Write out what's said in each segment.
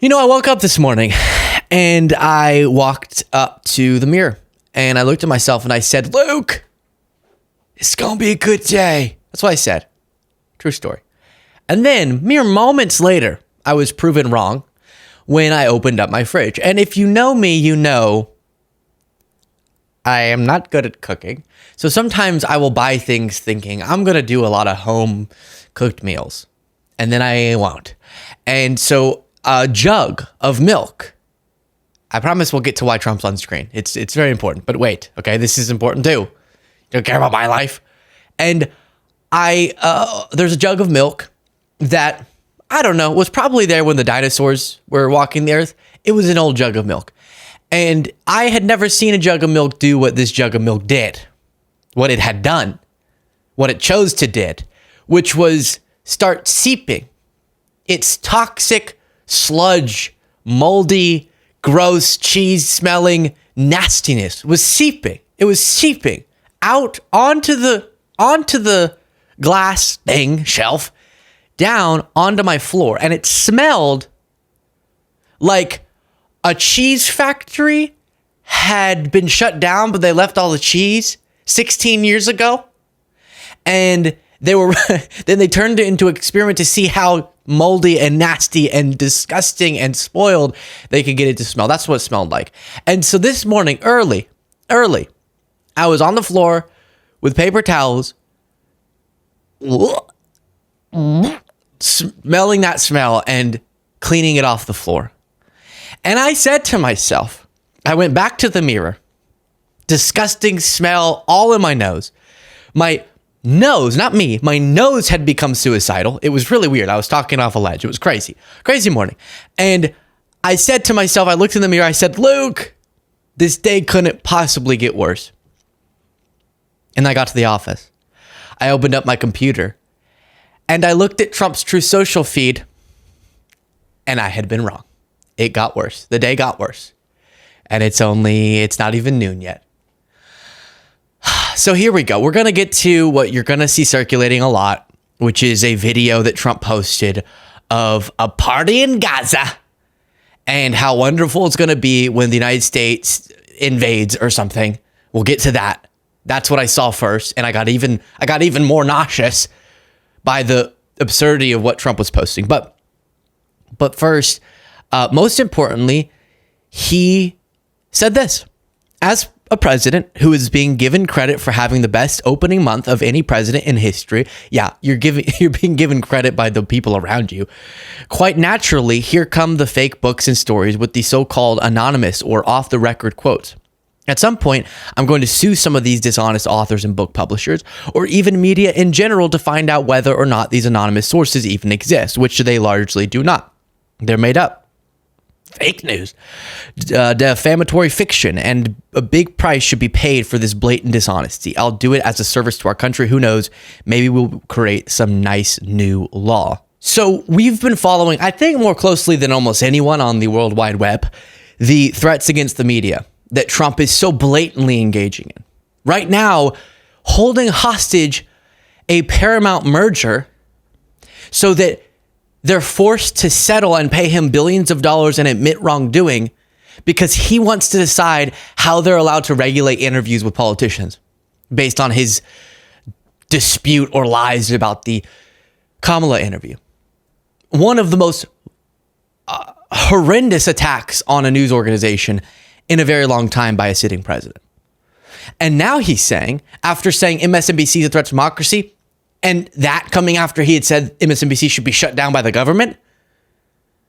I woke up this morning and I walked up to the mirror and I looked at myself and I said, Luke, it's going to be a good day. That's what I said. True story. And then mere moments later, I was proven wrong when I opened up my fridge. And if you know me, you know I am not good at cooking. So sometimes I will buy things thinking I'm going to do a lot of home cooked meals. And then I won't. And so a jug of milk. I promise we'll get to why Trump's on screen. It's very important. But wait, okay, this is important too. You don't care about my life. And there's a jug of milk that, I don't know, was probably there when the dinosaurs were walking the earth. It was an old jug of milk. And I had never seen a jug of milk do what this jug of milk did. What it had done. What it chose to did. Which was start seeping. Its toxic sludge, moldy, gross, cheese-smelling nastiness was seeping. It was seeping out onto the glass thing, shelf, down onto my floor. And it smelled like a cheese factory had been shut down, but they left all the cheese 16 years ago. And then they turned it into an experiment to see how moldy and nasty and disgusting and spoiled they could get it to smell. That's what it smelled like. And so this morning, early, I was on the floor with paper towels, smelling that smell and cleaning it off the floor. And I said to myself, I went back to the mirror, disgusting smell all in my nose. My nose, not me, my nose had become suicidal. It was really weird. I was talking off a ledge. It was crazy morning. And I said to myself, I looked in the mirror, I said, Luke, this day couldn't possibly get worse. And I got to the office. I opened up my computer and I looked at Trump's True Social feed and I had been wrong. It got worse. The day got worse. And it's not even noon yet. So here we go. We're going to get to what you're going to see circulating a lot, which is a video that Trump posted of a party in Gaza and how wonderful it's going to be when the United States invades or something. We'll get to that. That's what I saw first. And I got even more nauseous by the absurdity of what Trump was posting. But first, most importantly, he said this. As a president who is being given credit for having the best opening month of any president in history. Yeah, you're being given credit by the people around you. Quite naturally, here come the fake books and stories with the so-called anonymous or off-the-record quotes. At some point, I'm going to sue some of these dishonest authors and book publishers, or even media in general, to find out whether or not these anonymous sources even exist, which they largely do not. They're made up. Fake news, defamatory fiction, and a big price should be paid for this blatant dishonesty. I'll do it as a service to our country. Who knows? Maybe we'll create some nice new law. So we've been following, I think more closely than almost anyone on the World Wide Web, the threats against the media that Trump is so blatantly engaging in. Right now, holding hostage a Paramount merger so that they're forced to settle and pay him billions of dollars and admit wrongdoing because he wants to decide how they're allowed to regulate interviews with politicians based on his dispute or lies about the Kamala interview. One of the most horrendous attacks on a news organization in a very long time by a sitting president. And now he's saying, after saying MSNBC is a threat to democracy, and that coming after he had said MSNBC should be shut down by the government,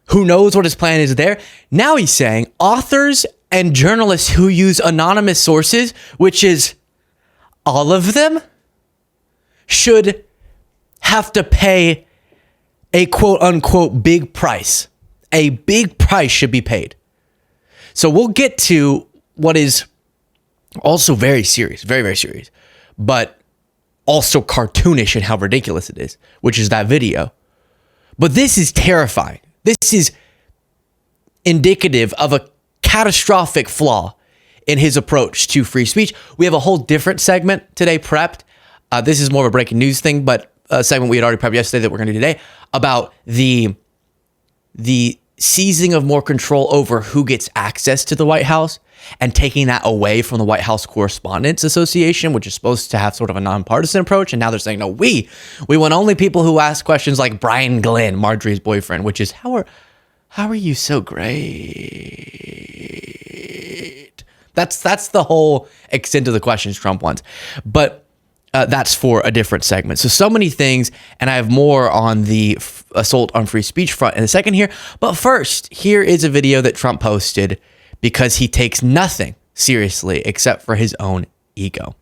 who knows what his plan is there. Now he's saying authors and journalists who use anonymous sources, which is all of them, should have to pay a quote unquote big price. A big price should be paid. So we'll get to what is also very serious, very, very serious, but also cartoonish in how ridiculous it is, which is that video. But this is terrifying. This is indicative of a catastrophic flaw in his approach to free speech. We have a whole different segment today prepped. This is more of a breaking news thing, but a segment we had already prepped yesterday that we're going to do today about the seizing of more control over who gets access to the White House and taking that away from the White House Correspondents Association, which is supposed to have sort of a nonpartisan approach. And now they're saying, no, we want only people who ask questions like Brian Glenn, Marjorie's boyfriend, which is how are you so great? That's the whole extent of the questions Trump wants. But that's for a different segment. So many things, and I have more on the assault on free speech front in a second here. But first, here is a video that Trump posted because he takes nothing seriously except for his own ego.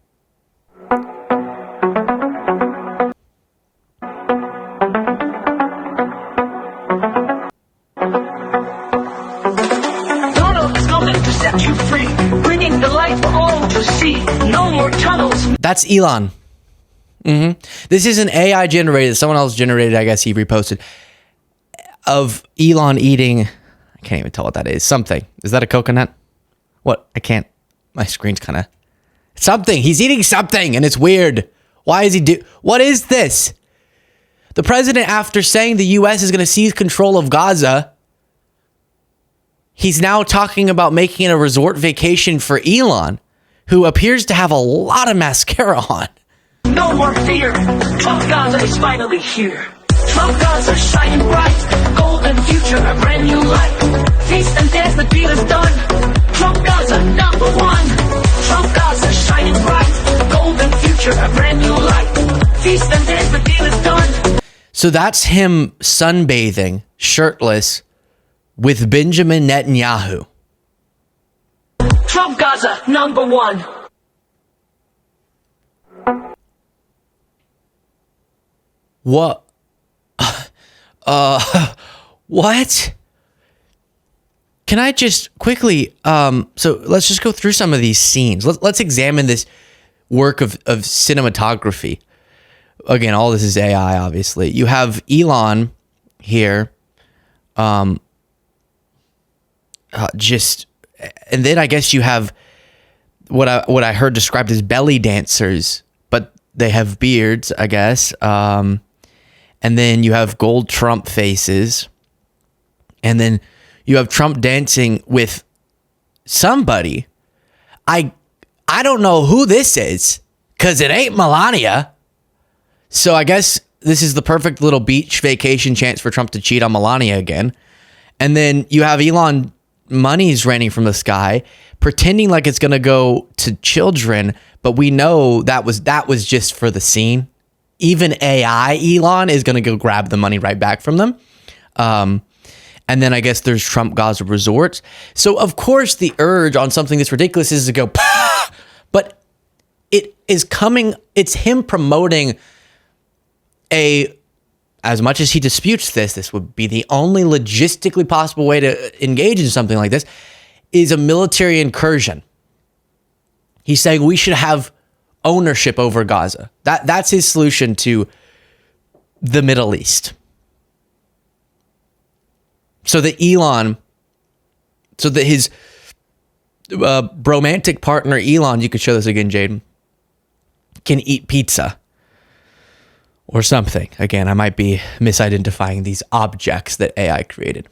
To set you free, bringing the light for all to see. No more tunnels. That's Elon. This is an AI generated, someone else generated, I guess he reposted, of Elon eating, I can't even tell what that is, something. Is that a coconut? What? I can't, my screen's kind of, something. He's eating something and it's weird. Why is he what is this? The president, after saying the U.S. is going to seize control of Gaza, he's now talking about making it a resort vacation for Elon, who appears to have a lot of mascara on. No more fear. Trump Gaza is finally here. Trump Gaza shining bright. Golden future, a brand new light. Feast and dance, the deal is done. Trump Gaza, number one. Trump Gaza shining bright. Golden future, a brand new light. Feast and dance, the deal is done. So that's him sunbathing, shirtless, with Benjamin Netanyahu. Trump Gaza, number one. What? What? Can I just quickly, so let's just go through some of these scenes. Let's examine this work of cinematography. Again, all this is AI, obviously. You have Elon here, and then I guess you have what I heard described as belly dancers, but they have beards, I guess. And then you have gold Trump faces, and then you have Trump dancing with somebody. I don't know who this is, because it ain't Melania. So I guess this is the perfect little beach vacation chance for Trump to cheat on Melania again. And then you have Elon money's raining from the sky, pretending like it's going to go to children, but we know that was just for the scene. Even AI Elon is going to go grab the money right back from them. And then I guess there's Trump Gaza resorts. So of course the urge on something that's ridiculous is to go, Pah! But it is coming, it's him promoting as much as he disputes this would be the only logistically possible way to engage in something like this, is a military incursion. He's saying we should have ownership over Gaza. That's his solution to the Middle East. So that his romantic partner Elon, you could show this again, Jaden, can eat pizza or something. Again, I might be misidentifying these objects that AI created.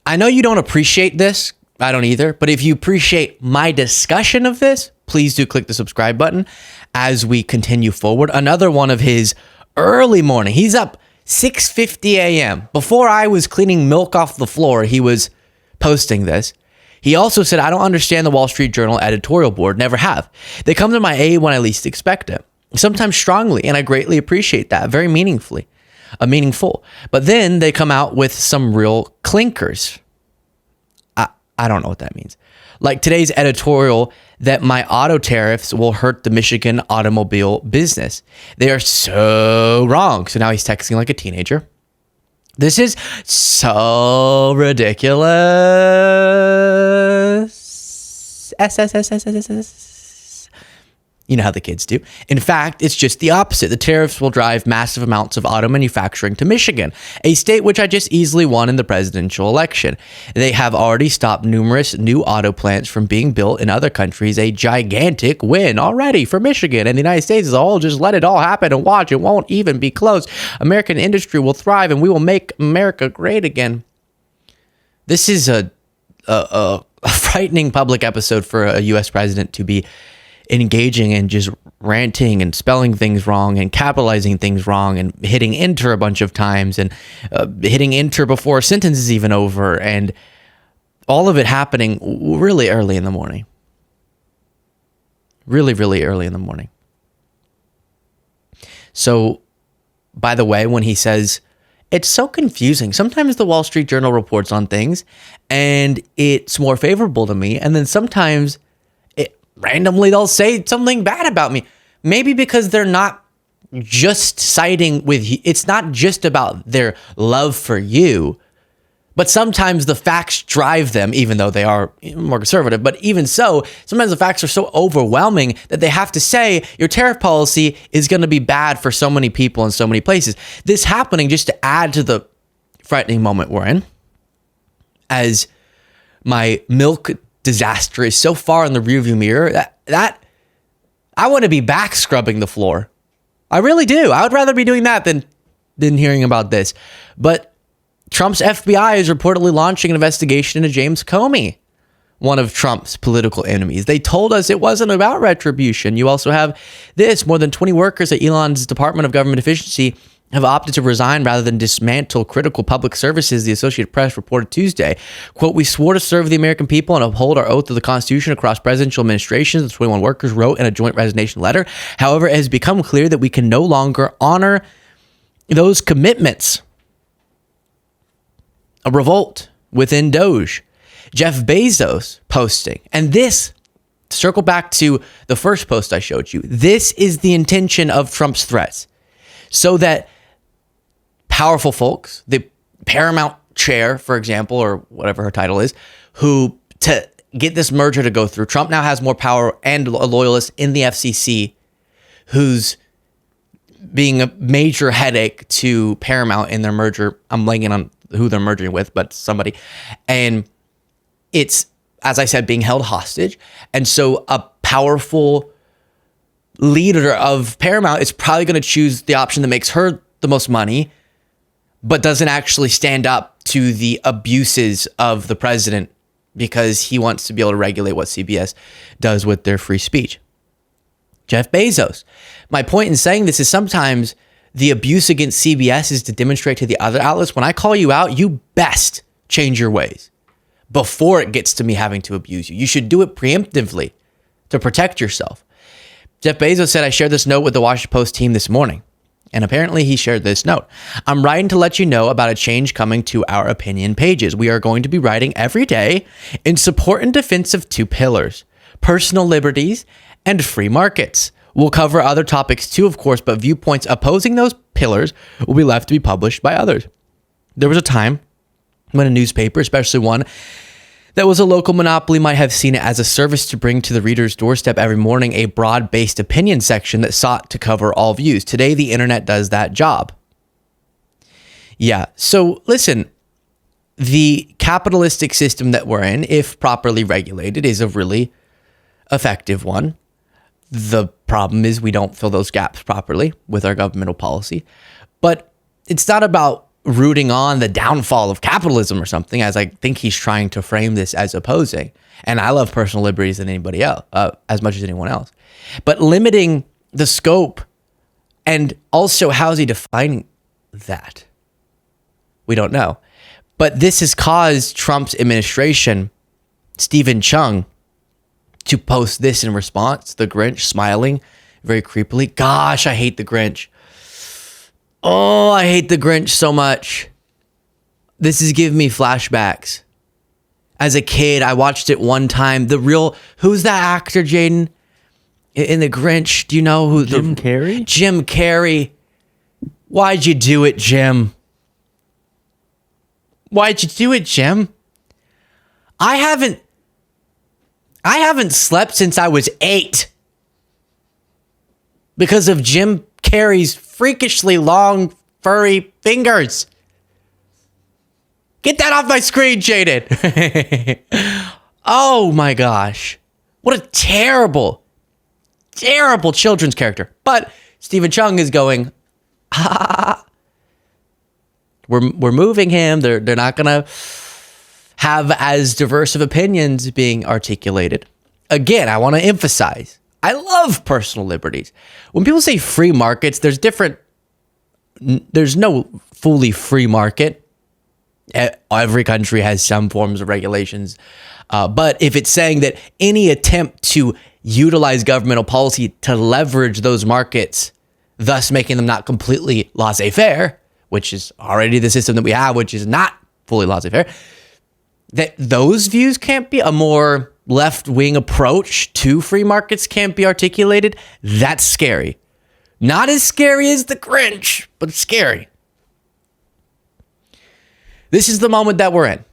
I know you don't appreciate this. I don't either. But if you appreciate my discussion of this, please do click the subscribe button as we continue forward. Another one of his early morning. He's up 6:50 a.m. Before I was cleaning milk off the floor, he was posting this. He also said, I don't understand the Wall Street Journal editorial board. Never have. They come to my aid when I least expect it. Sometimes strongly, and I greatly appreciate that. Very meaningful. But then they come out with some real clinkers. I don't know what that means. Like today's editorial that my auto tariffs will hurt the Michigan automobile business. They are so wrong. So now he's texting like a teenager. This is so ridiculous. You know how the kids do. In fact, it's just the opposite. The tariffs will drive massive amounts of auto manufacturing to Michigan, a state which I just easily won in the presidential election. They have already stopped numerous new auto plants from being built in other countries, a gigantic win already for Michigan and the United States as a whole. Just let it all happen and watch. It won't even be close. American industry will thrive and we will make America great again. This is a frightening public episode for a U.S. president to be engaging in, just ranting and spelling things wrong and capitalizing things wrong and hitting enter a bunch of times and hitting enter before a sentence is even over, and all of it happening really early in the morning. Really, really early in the morning. So, by the way, when he says, it's so confusing. Sometimes the Wall Street Journal reports on things and it's more favorable to me, and then sometimes randomly they'll say something bad about me. Maybe because they're not just siding with you. It's not just about their love for you, but sometimes the facts drive them, even though they are more conservative. But even so, sometimes the facts are so overwhelming that they have to say your tariff policy is going to be bad for so many people in so many places. This happening just to add to the frightening moment we're in, as my milk disaster is so far in the rearview mirror that I want to be back scrubbing the floor. I really do. I would rather be doing that than hearing about this. But Trump's FBI is reportedly launching an investigation into James Comey, one of Trump's political enemies. They told us it wasn't about retribution. You also have this: more than 20 workers at Elon's Department of Government Efficiency have opted to resign rather than dismantle critical public services, the Associated Press reported Tuesday. Quote, we swore to serve the American people and uphold our oath to the Constitution across presidential administrations, the 21 workers wrote in a joint resignation letter. However, it has become clear that we can no longer honor those commitments. A revolt within Doge. Jeff Bezos posting. And this, to circle back to the first post I showed you, this is the intention of Trump's threats. So that powerful folks, the Paramount chair, for example, or whatever her title is, who to get this merger to go through, Trump now has more power and a loyalist in the FCC who's being a major headache to Paramount in their merger. I'm blanking on who they're merging with, but somebody. And it's, as I said, being held hostage. And so a powerful leader of Paramount is probably going to choose the option that makes her the most money, but doesn't actually stand up to the abuses of the president because he wants to be able to regulate what CBS does with their free speech. Jeff Bezos. My point in saying this is sometimes the abuse against CBS is to demonstrate to the other outlets, when I call you out, you best change your ways before it gets to me having to abuse you. You should do it preemptively to protect yourself. Jeff Bezos said, I shared this note with the Washington Post team this morning. And apparently he shared this note. I'm writing to let you know about a change coming to our opinion pages. We are going to be writing every day in support and defense of two pillars: personal liberties and free markets. We'll cover other topics too, of course, but viewpoints opposing those pillars will be left to be published by others. There was a time when a newspaper, especially one that was a local monopoly, might have seen it as a service to bring to the reader's doorstep every morning a broad-based opinion section that sought to cover all views. Today, the internet does that job. Yeah, so listen, the capitalistic system that we're in, if properly regulated, is a really effective one. The problem is we don't fill those gaps properly with our governmental policy. But it's not about rooting on the downfall of capitalism or something, as I think he's trying to frame this as opposing. And I love personal liberties than anybody else, as much as anyone else. But limiting the scope, and also how's he defining that? We don't know. But this has caused Trump's administration, Stephen Chung, to post this in response. The Grinch smiling very creepily. Gosh, I hate the Grinch. Oh, I hate the Grinch so much. This is giving me flashbacks. As a kid, I watched it one time. Who's that actor, Jaden? In the Grinch, do you know who? Jim Carrey? Jim Carrey. Why'd you do it, Jim? Why'd you do it, Jim? I haven't slept since I was 8. because of Jim Carrey's freakishly long, furry fingers. Get that off my screen, Jaden. Oh my gosh. What a terrible, terrible children's character. But Stephen Chung is going, we're moving him. They're not gonna have as diverse of opinions being articulated. Again, I want to emphasize, I love personal liberties. When people say free markets, there's no fully free market. Every country has some forms of regulations. But if it's saying that any attempt to utilize governmental policy to leverage those markets, thus making them not completely laissez-faire, which is already the system that we have, which is not fully laissez-faire, that those views can't be, a more left-wing approach to free markets can't be articulated, that's scary. Not as scary as the Grinch, but scary. This is the moment that we're in.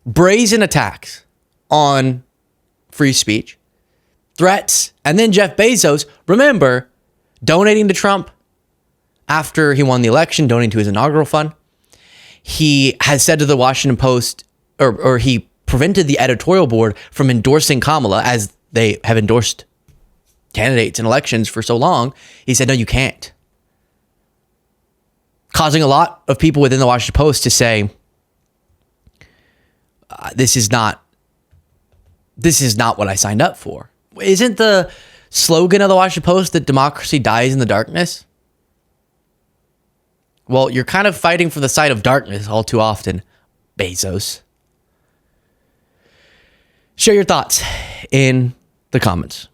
Brazen attacks on free speech, threats, and then Jeff Bezos, remember, donating to Trump after he won the election, donating to his inaugural fund. He has said to the Washington Post, or he prevented the editorial board from endorsing Kamala, as they have endorsed candidates in elections for so long. He said, no, you can't. Causing a lot of people within the Washington Post to say, this is not what I signed up for. Isn't the slogan of the Washington Post that democracy dies in the darkness? Well, you're kind of fighting for the side of darkness all too often, Bezos. Share your thoughts in the comments.